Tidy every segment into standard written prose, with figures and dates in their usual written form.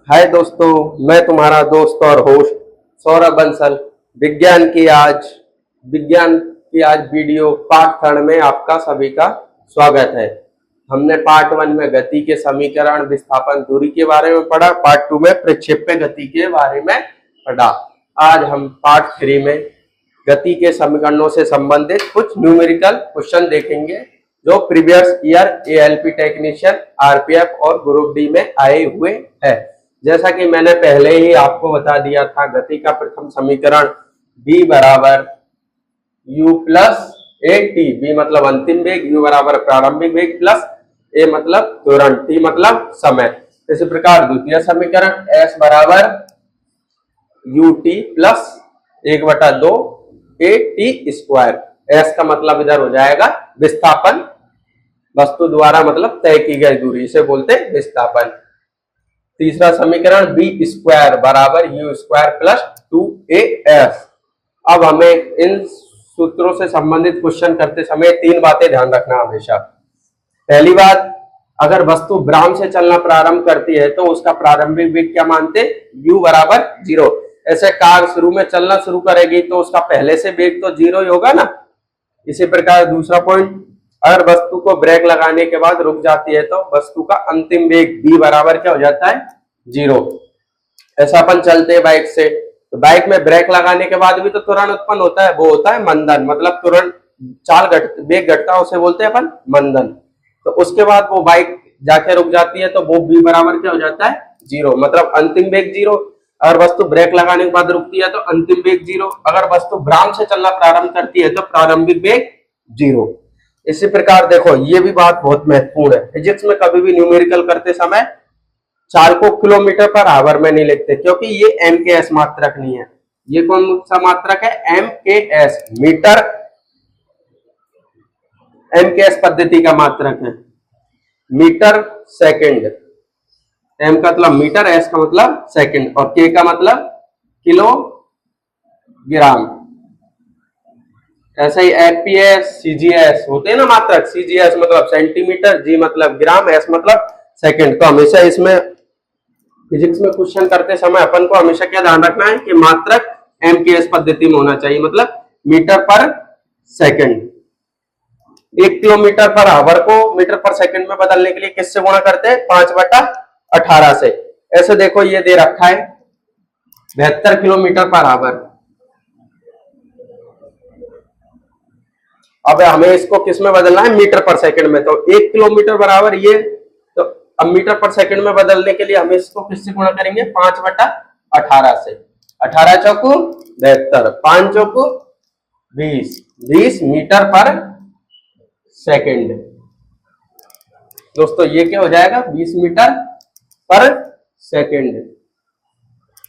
हाय दोस्तों, मैं तुम्हारा दोस्त और होस्ट सौरभ बंसल। विज्ञान की आज वीडियो पार्ट थर्ड में आपका सभी का स्वागत है। हमने पार्ट वन में गति के समीकरण, विस्थापन, दूरी के बारे में पढ़ा। पार्ट टू में प्रक्षेप्य गति के बारे में पढ़ा। आज हम पार्ट थ्री में गति के समीकरणों से संबंधित कुछ न्यूमेरिकल क्वेश्चन देखेंगे जो previous year ALP technician, RPF और ग्रुप डी में आए हुए हैं। जैसा कि मैंने पहले ही आपको बता दिया था, गति का प्रथम समीकरण v बराबर u plus A T. v मतलब अंतिम वेग, u बराबर प्रारंभिक वेग प्लस a मतलब त्वरण, t मतलब समय। इसी प्रकार द्वितीय समीकरण s बराबर u T plus 1/2 a T square. s का मतलब इधर हो जाएगा विस्थापन, वस्तु द्वारा मतलब तय की गई दूरी, इसे बोलते हैं विस्थापन। तीसरा समीकरण बी स्क्वायर बराबर यू स्क्वायर प्लस 2as। अब हमें इन सूत्रों से संबंधित क्वेश्चन करते समय तीन बातें ध्यान रखना हमेशा। पहली बात, अगर वस्तु विराम से चलना प्रारंभ करती है तो उसका प्रारंभिक वेग क्या मानते, u बराबर 0। ऐसे कार शुरू में चलना शुरू करेगी तो उसका पहले से वेग तो 0 ही होगा ना। इसी प्रकार दूसरा पॉइंट, अगर वस्तु को ब्रेक लगाने के बाद रुक जाती है तो वस्तु का अंतिम वेग v बराबर क्या हो जाता है, 0। ऐसा अपन चलते हैं बाइक से, तो बाइक में ब्रेक लगाने के बाद भी तो त्वरण उत्पन्न होता है, वो होता है मंदन। मतलब तुरंत वेग घटता है, उसे बोलते हैं अपन मंदन। तो उसके बाद वो बाइक जाके रुक जाती है तो वो v बराबर क्या हो जाता है, 0। मतलब अंतिम वेग 0। अगर वस्तु ब्रेक लगाने के बाद रुकती है तो अंतिम वेग 0। अगर वस्तु विराम से चलना प्रारंभ करती है तो प्रारंभिक वेग 0। इसी प्रकार देखो, ये भी बात बहुत महत्वपूर्ण है। फिजिक्स में कभी भी न्यूमेरिकल करते समय चाल को किलोमीटर पर आवर में नहीं लिखते, क्योंकि ये एम के एस मात्रक नहीं है। ये कौन सा मात्रक है, एम के एस, मीटर एम के एस पद्धति का मात्रक है। मीटर सेकंड, एम का मतलब मीटर, एस का मतलब सेकंड और के का मतलब किलोग्राम। ऐसे ही एफपीएस, सीजीएस होते हैं ना मात्रक। सीजीएस मतलब सेंटीमीटर, जी मतलब ग्राम, एस मतलब सेकंड। तो हमेशा इसमें फिजिक्स में क्वेश्चन करते समय अपन को हमेशा क्या ध्यान रखना है कि मात्रक एमकेएस पद्धति में होना चाहिए, मतलब मीटर पर सेकंड। 1 किलोमीटर पर आवर को मीटर पर सेकंड में बदलने के लिए किससे गुणा करते हैं, 5/18 से। ऐसे देखो, ये दे रखा है 72 किलोमीटर पर आवर। अब हमें इसको किस में बदलना है, मीटर पर सेकंड में। तो 1 किलोमीटर बराबर ये, तो अब मीटर पर सेकंड में बदलने के लिए हमें इसको किससे गुणा करेंगे, 5/18 से। 18 चौकू 72, 5 चौकू 20 मीटर पर सेकंड। दोस्तों ये क्या हो जाएगा, 20 मीटर पर सेकंड।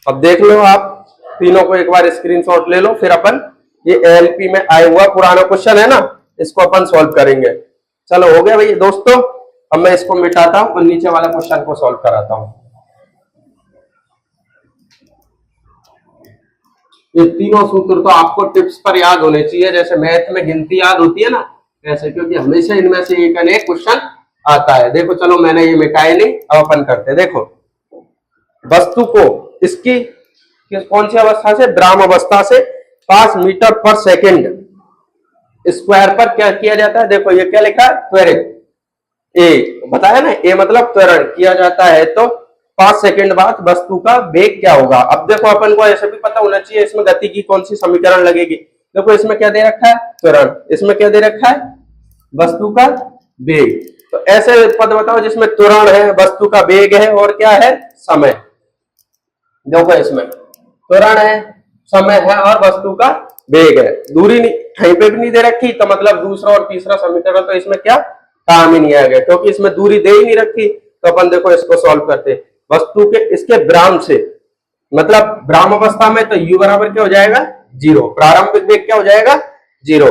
अब देख लो आप तीनों को, एक बार स्क्रीनशॉट ले लो, फिर अपन ये एएलपी में आया हुआ पुराना क्वेश्चन है ना, इसको अपन सॉल्व करेंगे। चलो हो गया भाई दोस्तों। अब मैं इसको मिटाता हूं और नीचे वाला क्वेश्चन को सॉल्व कराता हूं। ये तीनों सूत्र तो आपको टिप्स पर याद होने चाहिए, जैसे मैथ में गिनती याद होती है ना ऐसे, क्योंकि हमेशा इनमें से एक न एक क्वेश्चन आता है। देखो चलो, मैंने ये मिटाए नहीं, अब अपन करते। देखो, वस्तु को इसकी कौन सी अवस्था से, विराम अवस्था से 5 मीटर पर सेकंड स्क्वायर पर क्या किया जाता है। देखो ये क्या लिखा है, त्वरित। ए बताया ना, ए मतलब त्वरण किया जाता है तो 5 सेकंड बाद वस्तु का वेग क्या होगा। अब देखो अपन को ऐसे भी पता होना चाहिए इसमें गति की कौन सी समीकरण लगेगी। देखो इसमें क्या दे रखा है, त्वरण। इसमें क्या दे रखा है, वस्तु का वेग। तो ऐसे पद बताओ जिसमें त्वरण है, वस्तु का वेग है और क्या है, समय। देखो इसमें त्वरण है, समय है और वस्तु का वेग है। दूरी कहीं पे भी नहीं दे रखी, तो मतलब दूसरा और तीसरा समीकरण तो इसमें क्या काम ही नहीं आएगा, क्योंकि इसमें दूरी दे ही नहीं रखी। तो अपन देखो इसको सॉल्व करते, वस्तु के इसके विराम से, मतलब विराम अवस्था में तो u बराबर क्या हो जाएगा, 0। प्रारंभिक वेग क्या हो जाएगा, 0।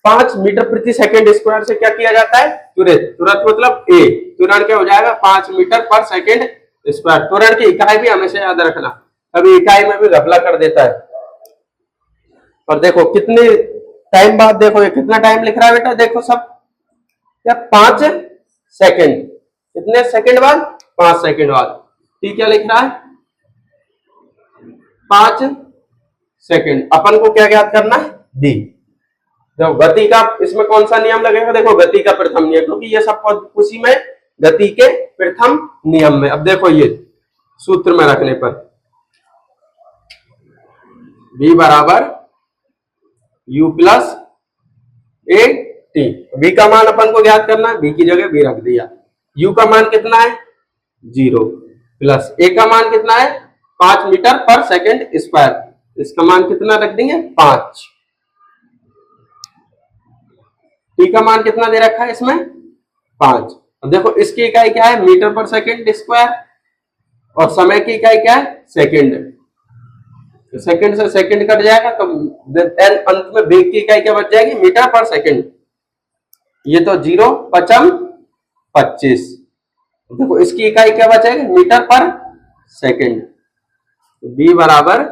5 मीटर प्रति सेकंड स्क्वायर से क्या किया जाता है, तुरंत। तुरंत मतलब ए, तुरंत क्या हो जाएगा, 5 मीटर पर सेकंड स्क्वायर। तुरंत की इकाई भी हमेशा याद रखना, कभी इकाई में भी घपला कर देता है। और देखो कितने टाइम बाद, देखो ये कितना टाइम लिख रहा है बेटा, देखो सब क्या, 5 सेकंड। कितने सेकंड बाद, 5 सेकंड बाद। टी क्या लिख रहा है 5 सेकंड। अपन को क्या ज्ञात करना है डी। जब गति का इसमें कौन सा नियम लगेगा, देखो गति का प्रथम नियम, क्योंकि ये सब उसी में गति के प्रथम नियम में। अब देखो ये सूत्र में रखने पर v बराबर u plus A T. v का मान अपन को ज्ञात करना है, v की जगह v रख दिया। u का मान कितना है 0 प्लस a का मान कितना है 5 मीटर पर सेकंड स्क्वायर, इसका मान कितना रख देंगे 5। टी का मान कितना दे रखा है इसमें 5। अब देखो इसकी इकाई क्या है मीटर पर सेकंड स्क्वायर और समय की इकाई क्या है सेकंड। तो सेकंड से सेकंड कट जाएगा तो अंत में वेग की इकाई क्या बच जाएगी मीटर पर सेकंड। ये तो 0 पचम 25। देखो इसकी इकाई क्या बचेगी मीटर पर सेकंड। b बराबर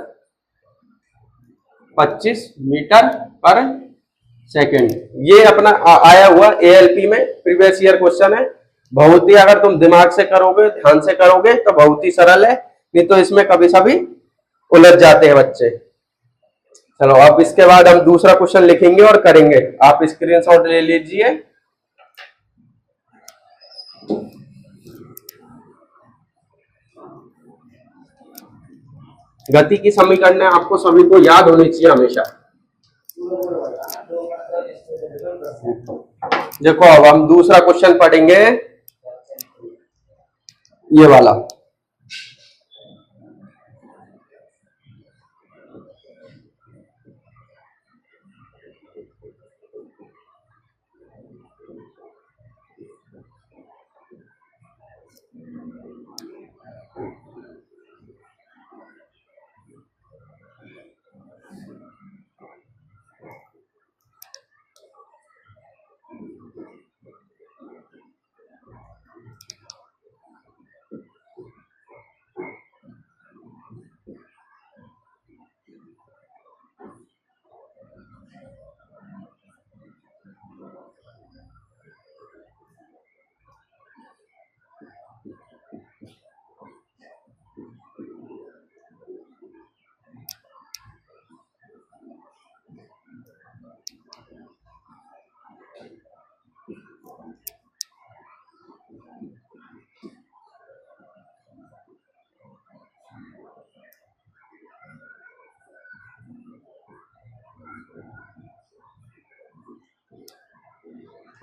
25 मीटर पर सेकंड। ये अपना आया हुआ एएलपी में प्रीवियस ईयर क्वेश्चन है। बहुत ही अगर तुम दिमाग से करोगे ध्यान से करोगे तो बहुत ही सरल है, नहीं तो इसमें कभी सभी उलझ जाते हैं बच्चे। चलो अब इसके बाद हम दूसरा क्वेश्चन लिखेंगे और करेंगे। आप स्क्रीनशॉट ले लीजिए। गति की समीकरण आपको सभी को याद होनी चाहिए हमेशा। देखो अब हम दूसरा क्वेश्चन पढ़ेंगे, ये वाला।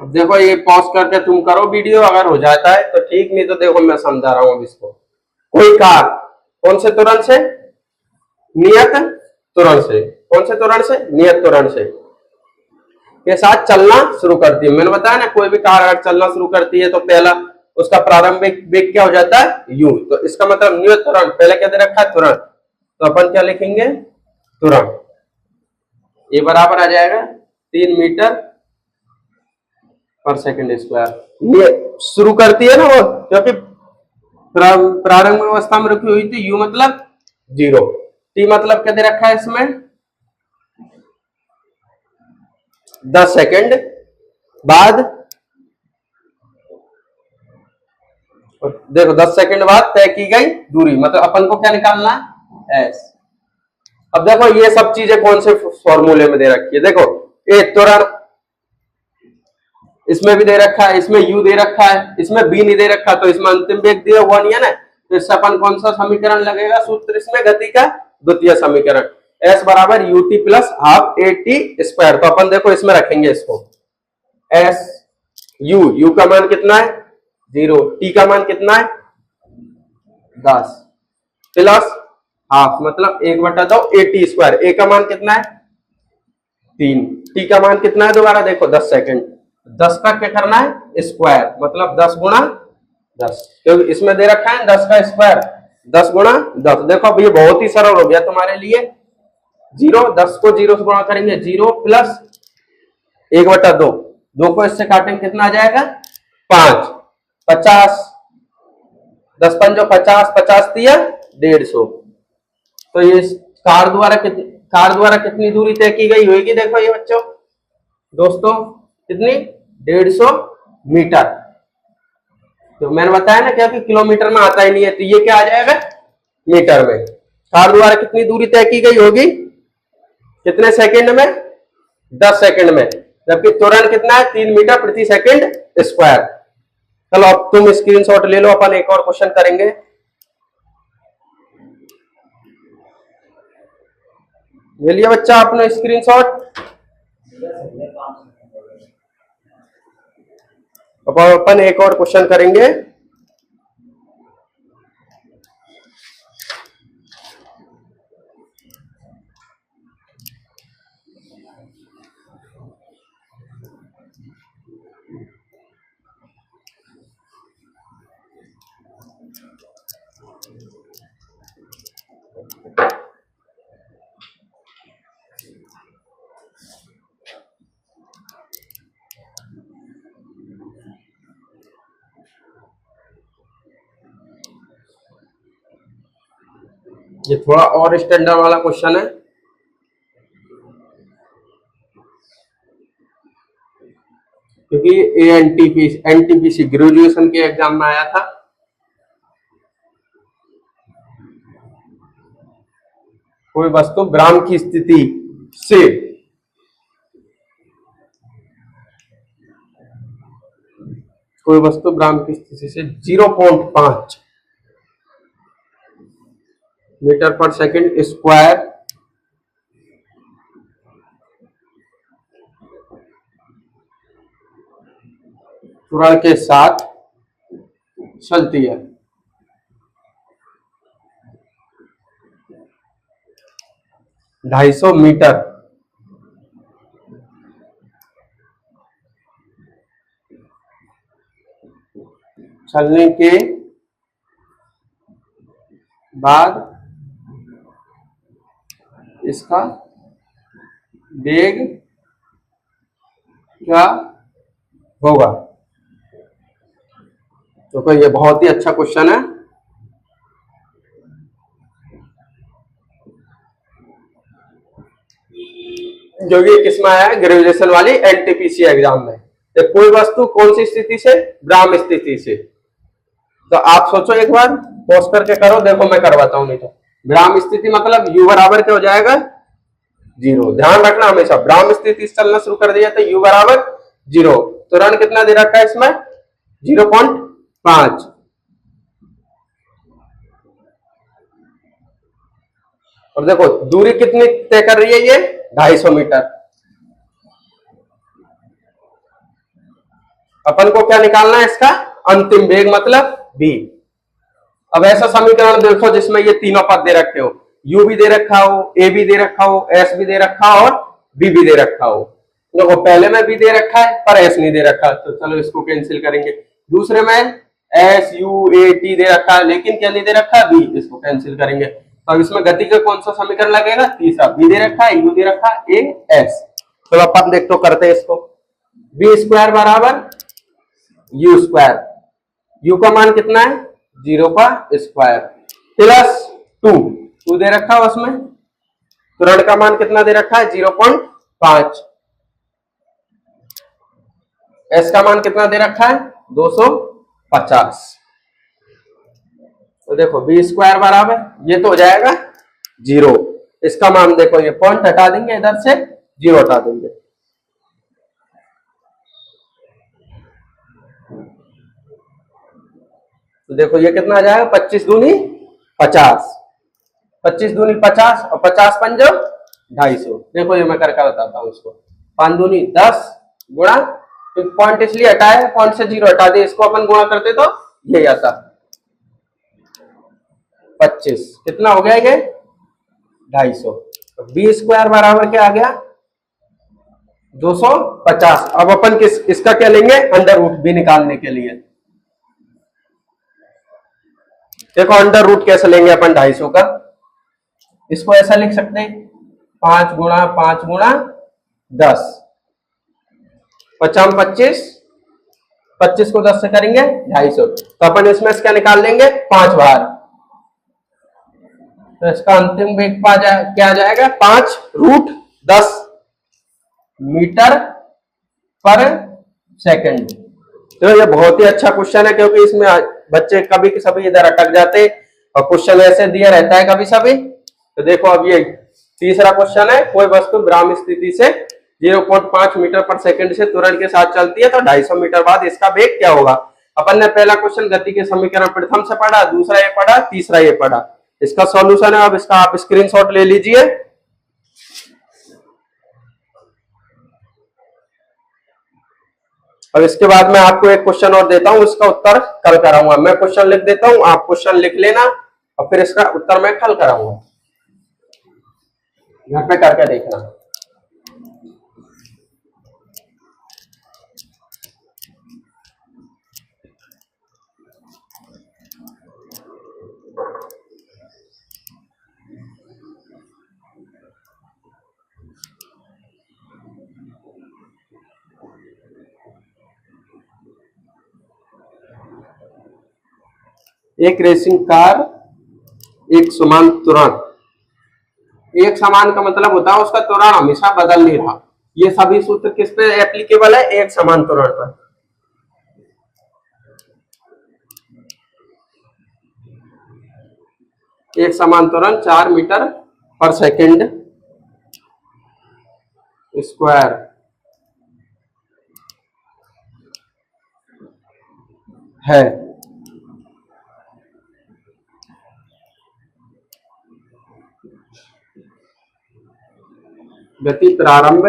अब देखो ये पॉज करके तुम करो वीडियो, अगर हो जाता है तो ठीक, नहीं तो देखो मैं समझा रहा हूं अब इसको। कोई कार कौन से त्वरण से नियत त्वरण से, कौन से त्वरण से नियत त्वरण से के साथ चलना शुरू करती है। मैंने बताया ना कोई भी कार अगर चलना शुरू करती है तो पहला उसका प्रारंभिक वेग क्या हो जाता है u। तो इसका मतलब नियत त्वरण, पहले क्या दे रखा है त्वरण, तो अपन क्या लिखेंगे त्वरण। ये बराबर आ जाएगा 3 मीटर पर सेकंड स्क्वायर। ये शुरू करती है ना वो, क्योंकि प्रारंभिक अवस्था में रखी हुई थी। u मतलब 0, t मतलब क्या दे रखा है इसमें 10 सेकंड बाद। देखो 10 सेकंड बाद तय की गई दूरी, मतलब अपन को क्या निकालना है s। अब देखो ये सब चीजें कौन से फॉर्मूले में दे रखी है। देखो ए त्वरण इसमें भी दे रखा है, इसमें u दे रखा है, इसमें b नहीं दे रखा, तो इसमें अंतिम वेग दिया हुआ नहीं है ना, तो इससे अपन कौन सा समीकरण लगेगा सूत्र इसमें गति का द्वितीय समीकरण s बराबर ut plus half at square. तो अपन देखो इसमें रखेंगे इसको s u का मान कितना है 0, t का मान कितना है 10 प्लस हाफ मतलब 1/2 at स्क्वायर। a का मान कितना है 3, t का मान कितना है दोबारा देखो 10 सेकंड। 10 का क्या करना है स्क्वायर, मतलब 10 गुणा 10, क्योंकि इसमें दे रखा है 10 का स्क्वायर 10 गुणा 10। देखो अब ये बहुत ही सरल हो गया तुम्हारे लिए। 0 10 को 0 से गुणा करेंगे 0 प्लस 1/2, 2 को इससे काटेंगे कितना आ जाएगा 5, 50, 10 5 50, 50 दिया 150। तो ये कार द्वारा कितनी दूरी तय की गई होगी देखो ये बच्चों दोस्तों, कितनी 150 मीटर। तो मैंने बताया ना क्या कि किलोमीटर में आता ही नहीं है, तो ये क्या आ जाएगा मीटर में। कार द्वारा कितनी दूरी तय की गई होगी, कितने सेकंड में, 10 सेकंड में, जबकि त्वरण कितना है 3 मीटर प्रति सेकंड स्क्वायर। चलो अब तुम स्क्रीनशॉट ले लो, अपन एक और क्वेश्चन करेंगे। ले लिया बच्चा आपने स्क्रीनशॉट? अब अपन एक और क्वेश्चन करेंगे। ये थोड़ा और स्टैंडर्ड वाला क्वेश्चन है, क्योंकि ये एनटीपीसी ग्रेजुएशन के एग्जाम में आया था। कोई वस्तु ग्राम की स्थिति से कोई वस्तु ग्राम की स्थिति से 0.5 मीटर पर सेकंड स्क्वायर त्वरण के साथ चलती है। ढाई सौ मीटर चलने के बाद इसका वेग क्या होगा। तो ये बहुत ही अच्छा क्वेश्चन है। जो कि किसमें आया है, ग्रेजुएशन वाली एनटीपीसी एग्जाम में। तो कोई वस्तु कौन सी स्थिति से, ग्राम स्थिति से। तो आप सोचो एक बार, पॉज करके करो, देखो मैं करवाता हूं नहीं तो। ग्राम स्थिति मतलब u बराबर क्या हो जाएगा 0। ध्यान रखना हमेशा, ग्राम स्थिति से चलना शुरू कर दिया तो u बराबर 0। त्वरण कितना दे रखा है इसमें 0.5। और देखो दूरी कितनी तय कर रही है ये 250 मीटर। अपन को क्या निकालना है इसका अंतिम वेग मतलब v। अब ऐसा समीकरण देखो जिसमें ये तीनों पद दे रखे हो, u भी दे रखा हो, a भी दे रखा हो, s भी दे रखा हो और b भी दे रखा हो। देखो पहले में b दे रखा है पर s नहीं दे रखा, तो चलो इसको कैंसिल करेंगे। दूसरे में s u a t दे रखा है लेकिन क्या नहीं दे रखा b, इसको कैंसिल करेंगे। तो अब इसमें गति का कौन सा समीकरण लगेगा, तीसरा। b दे रखा है, u दे रखा है, a s। तो अपन देख तो करते हैं इसको। b स्क्वायर बराबर u स्क्वायर, u का मान कितना है 0 का स्क्वायर प्लस 2 दे रखा है उसमें। त्वरण का मान कितना दे रखा है 0.5। s का मान कितना दे रखा है 250। तो देखो b स्क्वायर बराबर ये तो हो जाएगा 0। इसका मान देखो, ये पॉइंट हटा देंगे इधर से, 0 हटा देंगे। तो देखो ये कितना आ जाएगा 25 दूनी 50, 25 दूनी 50 और 50 पंजो 250। देखो ये मैं करके बताता हूँ इसको। 5 दूनी 10 गुणा, पॉइंट इसलिए हटाए, पॉइंट से 0 हटा दे, इसको अपन गुणा करते तो यही आता 25। कितना हो गया ये 250। तो b स्क्वायर बराबर क्या आ गया 250। अब अपन इसका क्या लेंगे अंडर रूट b निकालने के लिए। देखो अंडर रूट कैसे लेंगे अपन 250 का, इसको ऐसा लिख सकते हैं 5 गुणा 5 गुणा 10, 50 25, 25 को 10 से करेंगे 250। तो अपन इसमें इसका निकाल लेंगे 5 बार। तो इसका अंतिम वेग क्या आ जाएगा 5√10 मीटर पर सेकंड। तो ये बहुत ही अच्छा क्वेश्चन है, क्योंकि इसमें बच्चे कभी सभी इधर अटक जाते और क्वेश्चन ऐसे दिया रहता है कभी सभी। तो देखो अब ये तीसरा क्वेश्चन है, कोई वस्तु विराम स्थिति से 0.5 मीटर पर सेकंड से त्वरण के साथ चलती है तो 250 मीटर बाद इसका वेग क्या होगा। अपन ने पहला क्वेश्चन गति के समीकरण प्रथम से पढ़ा, दूसरा ये पढ़ा, तीसरा ये पढ़ा। इसका सॉल्यूशन है, अब इसका आप स्क्रीनशॉट ले लीजिए। अब इसके बाद मैं आपको एक क्वेश्चन और देता हूं, इसका उत्तर कल कराऊंगा। मैं क्वेश्चन लिख देता हूं, आप क्वेश्चन लिख लेना और फिर इसका उत्तर मैं कल कराऊंगा, घर पे करके देखना। एक रेसिंग कार एक समान त्वरण, एक समान का मतलब होता है उसका त्वरण हमेशा बदल नहीं रहा। ये सभी सूत्र किस पे एप्लीकेबल है, एक समान त्वरण पर। एक समान त्वरण 4 मीटर पर सेकंड स्क्वायर है। गति प्रारंभ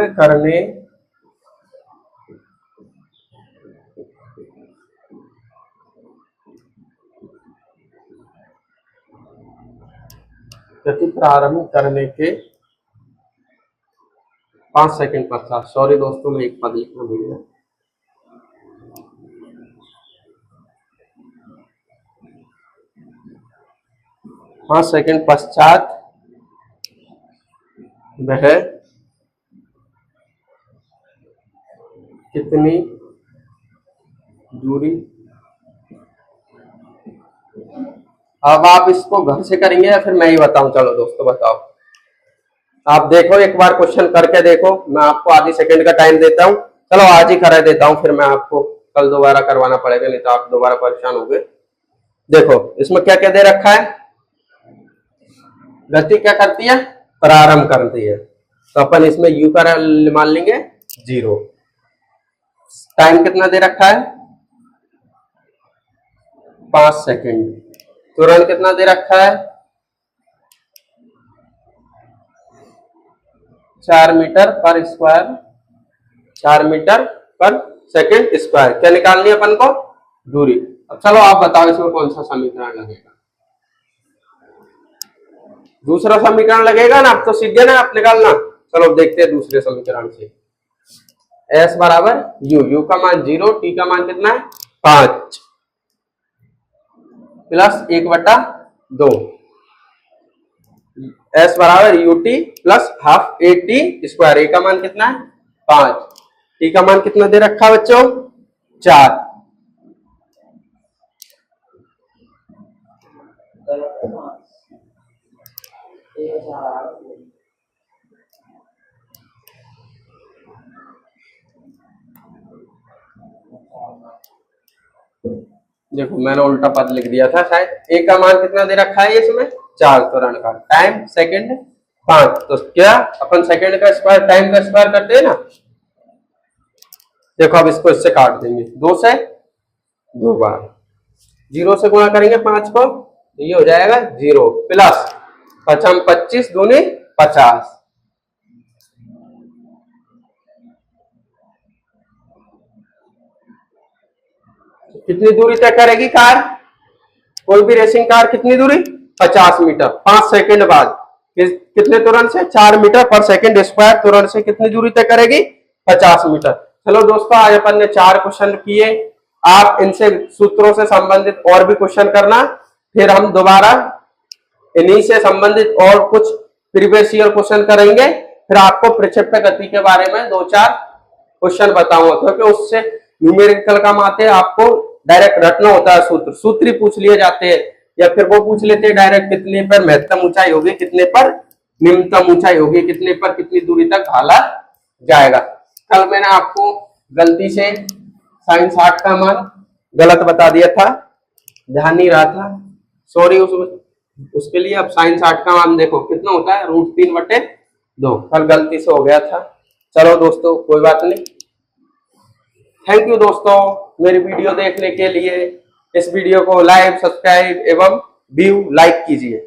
करने के 5 सेकंड पश्चात, सॉरी दोस्तों मैं एक पद लिखना भूल गया। पांच सेकंड पश्चात वह कितनी दूरी, अब आप इसको घर से करेंगे या फिर मैं ही बताऊं? चलो दोस्तों बताओ, आप देखो एक बार क्वेश्चन करके देखो। मैं आपको आधी सेकंड का टाइम देता हूं, चलो आज ही करा देता हूं, फिर मैं आपको कल दोबारा करवाना पड़ेगा, नहीं तो आप दोबारा परेशान होंगे। देखो इसमें क्या क्या दे रखा है, गति क्या करती है, प्रारंभ करती है, तो अपन इसमें u का मान लेंगे 0। टाइम कितना दे रखा है, 5 सेकंड। त्वरण कितना दे रखा है, 4 मीटर पर स्क्वायर, 4 मीटर पर सेकंड स्क्वायर। क्या निकालनी है अपन को, दूरी। अब चलो आप बताओ इसमें कौन सा समीकरण लगेगा। दूसरा समीकरण लगेगा ना, अब तो सीख गए ना आप निकालना। चलो देखते हैं दूसरे समीकरण से। S बराबर u का मान 0, t का मान कितना है 5 प्लस 1/2। S बराबर ut plus half AT square. A का मान कितना है 5, t का मान कितना दे रखा बच्चों 4। देखो मैंने उल्टा पद लिख दिया था शायद। ए का मान कितना दे रखा है इसमें 4, त्वरण का टाइम सेकंड 5, तो क्या अपन सेकंड का स्क्वायर टाइम का स्क्वायर करते हैं ना। देखो अब इसको इससे काट देंगे, 2 से 2 बार, 0 से गुणा करेंगे 5 को, ये हो जाएगा 0 प्लस 5 25 दूनी 50। कितनी दूरी तय करेगी कार, कोई भी रेसिंग कार कितनी दूरी 50 मीटर 5 सेकंड बाद। कितने त्वरण से 4 मीटर पर सेकंड स्क्वायर त्वरण से कितनी दूरी तय करेगी 50 मीटर। चलो दोस्तों आज अपन ने 4 क्वेश्चन किए, आप इनसे सूत्रों से संबंधित और भी क्वेश्चन करना, फिर हम दोबारा इन्हीं से संबंधित और कुछ प्रीवियस ईयर क्वेश्चन करेंगे। फिर आपको प्रक्षेप्य गति के बारे में 2-4 क्वेश्चन बताऊंगा, क्योंकि उससे न्यूमेरिकल काम आते हैं, आपको डायरेक्ट रटना होता है, सूत्र ही पूछ लिए जाते हैं, या फिर वो पूछ लेते हैं डायरेक्ट कितने पर महत्तम ऊंचाई होगी, कितने पर निम्नतम ऊंचाई होगी, कितने पर कितनी दूरी तक भाला जाएगा। कल मैंने आपको गलती से साइंस 8 का मान गलत बता दिया था, ध्यान नहीं रहा था, सॉरी उसके लिए। अब साइंस 8 का मान देखो कितना होता है, √3/2। कल गलती से हो गया था। चलो दोस्तों कोई बात नहीं। थैंक यू दोस्तों मेरी वीडियो देखने के लिए। इस वीडियो को लाइक, सब्सक्राइब एवं व्यू लाइक कीजिए।